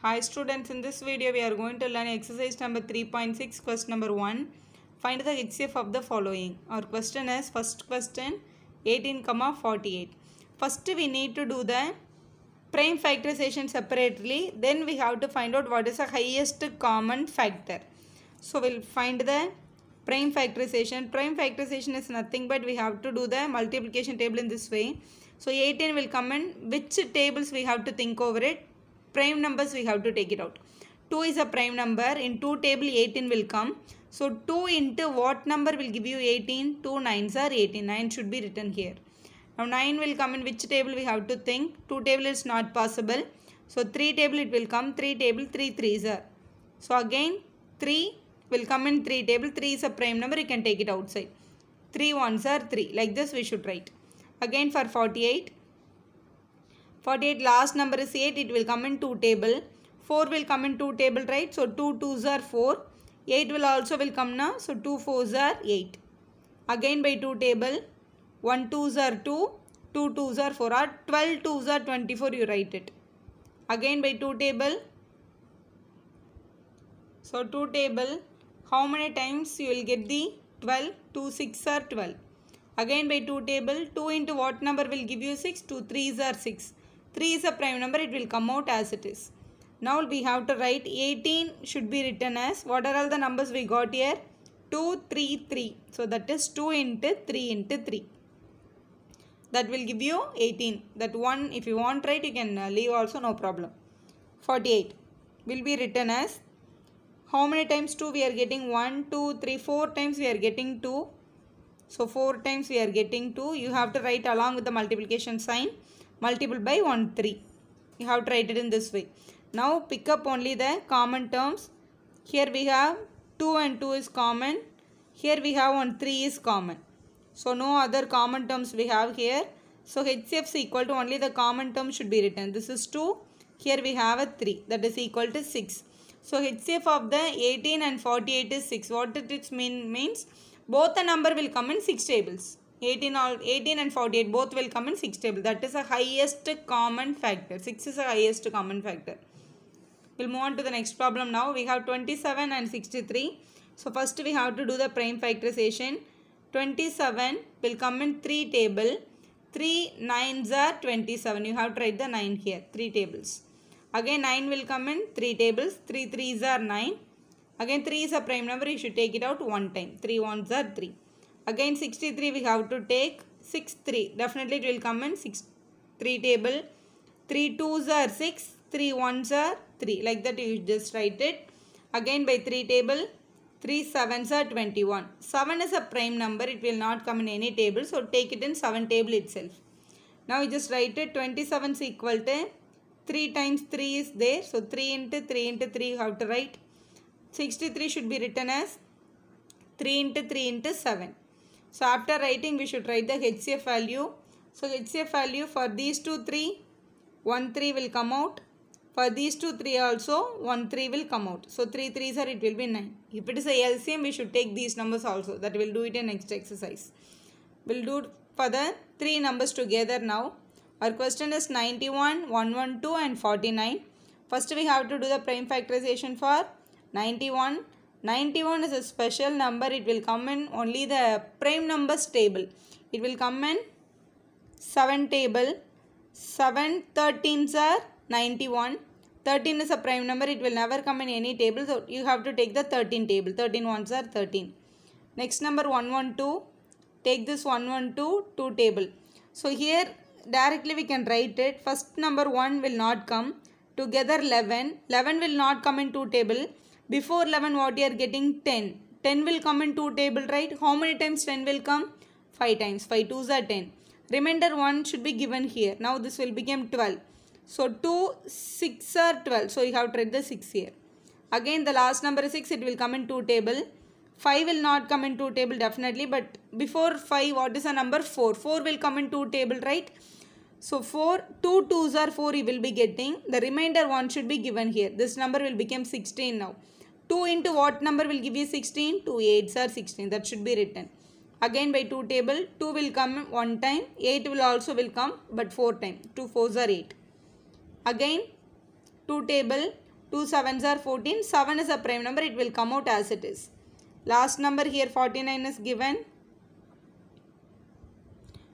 Hi students, in this video we are going to learn exercise number 3.6, question number 1. Find the HCF of the following. Our question is, first question 18, 48. First we need to do the prime factorization separately. Then we have to find out what is the highest common factor. So we'll find the prime factorization. Prime factorization is nothing but we have to do the multiplication table in this way. So 18 will come in. Which tables we have to think over it? Prime numbers we have to take it out. 2 is a prime number. In 2 table 18 will come. So 2 into what number will give you 18? 2 9s are 18. 9 should be written here. Now 9 will come in which table we have to think? 2 table is not possible. So 3 table it will come. 3 table 3 3s are. So again 3 will come in 3 table. 3 is a prime number. You can take it outside. 3 1s are 3. Like this we should write. Again for 48. 48 last number is 8. It will come in 2 table. 4 will come in 2 table, right? So 2 2s are 4. 8 will also will come now. So 2 4s are 8. Again by 2 table. 1 2s are 2. 2 2s are 4. Or 12 2s are 24. You write it. Again by 2 table. So 2 table. How many times you will get the 12? 2 6 are 12. Again by 2 table. 2 into what number will give you 6? 2 3s are 6. 3 is a prime number. It will come out as it is. Now we have to write 18 should be written as, what are all the numbers we got here? 2 3 3. So that is 2 into 3 into 3. That will give you 18. That one, if you want write, you can leave also, no problem. 48 will be written as, how many times 2 we are getting? 1 2 3 4 times we are getting 2. So 4 times we are getting 2. You have to write along with the multiplication sign. Multiple by 1 3. You have to write it in this way. Now pick up only the common terms. Here we have 2 and 2 is common. Here we have 1 3 is common. So no other common terms we have here. So HCF is equal to only the common term should be written. This is 2. Here we have a 3. That is equal to 6. So HCF of the 18 and 48 is 6. What it means? Both the number will come in 6 tables. 18 and 48 both will come in 6 tables. That is the highest common factor. 6 is the highest common factor. We'll move on to the next problem now. We have 27 and 63. So first we have to do the prime factorization. 27 will come in 3 table. 3 9s are 27. You have to write the 9 here. 3 tables. Again 9 will come in 3 tables. 3 3s are 9. Again 3 is a prime number. You should take it out one time. 3 1s are 3. Again 63 we have to take 6 3. Definitely it will come in 6 3 table. 3 2s are 6. 3 1s are 3. Like that you just write it. Again by 3 table. 3 7s are 21. 7 is a prime number. It will not come in any table. So take it in 7 table itself. Now you just write it. 27 is equal to 3 times 3 is there. So 3 into 3 into 3 you have to write. 63 should be written as 3 into 3 into 7. So after writing we should write the HCF value. So HCF value for these two 3, 1 3 will come out. For these two 3 also 1 3 will come out. So 3 3s are, it will be 9. If it is a LCM we should take these numbers also. That will do it in next exercise. We'll do for the 3 numbers together now. Our question is 91, 112 and 49. First we have to do the prime factorization for 91. 91 is a special number. It will come in only the prime numbers table. It will come in 7 table. 7 13s are 91. 13 is a prime number. It will never come in any table. So you have to take the 13 table. 13 ones are 13. Next number 112. Take this 112 2 table. So here directly we can write it. First number 1 will not come. Together 11. 11 will not come in 2 table. Before 11 what you are getting? 10. 10 will come in 2 table, right? How many times 10 will come? 5 times. 5 2s are 10. Remainder 1 should be given here. Now this will become 12. So 2 6 are 12. So you have to write the 6 here. Again the last number is 6. It will come in 2 table. 5 will not come in 2 table definitely. But before 5 what is the number? 4. 4 will come in 2 table, right? So 4, 2 2s are 4 you will be getting. The remainder 1 should be given here. This number will become 16 now. 2 into what number will give you 16? 2 8s are 16. That should be written. Again by 2 table. 2 will come one time. 8 will also will come but 4 times. 2 4s are 8. Again 2 table. 2 sevens are 14. 7 is a prime number. It will come out as it is. Last number here 49 is given.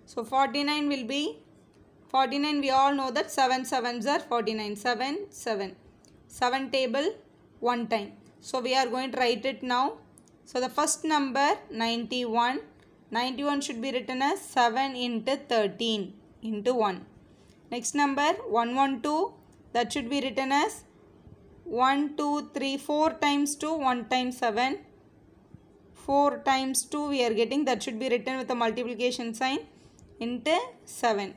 So 49 will be 49. We all know that 7 sevens are 49. 7, 7. 7 table 1 time. So we are going to write it now. So the first number 91. 91 should be written as 7 into 13 into 1. Next number 112. That should be written as 1, 2, 3, 4 times 2, 1 times 7. 4 times 2 we are getting. That should be written with a multiplication sign into 7.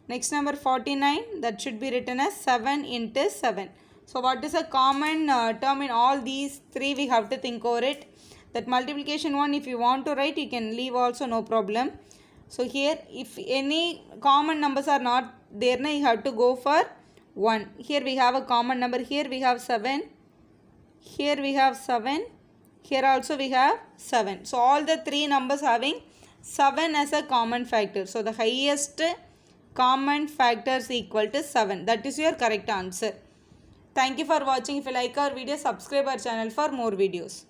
Next number 49. That should be written as 7 into 7. So what is a common term in all these three? We have to think over it. That multiplication one, if you want to write, you can leave also, no problem. So here, if any common numbers are not there, you have to go for 1. Here we have a common number. Here we have 7. Here we have 7. Here also we have 7. So all the three numbers having 7 as a common factor. So the highest common factor is equal to 7. That is your correct answer. Thank you for watching. If you like our video, subscribe our channel for more videos.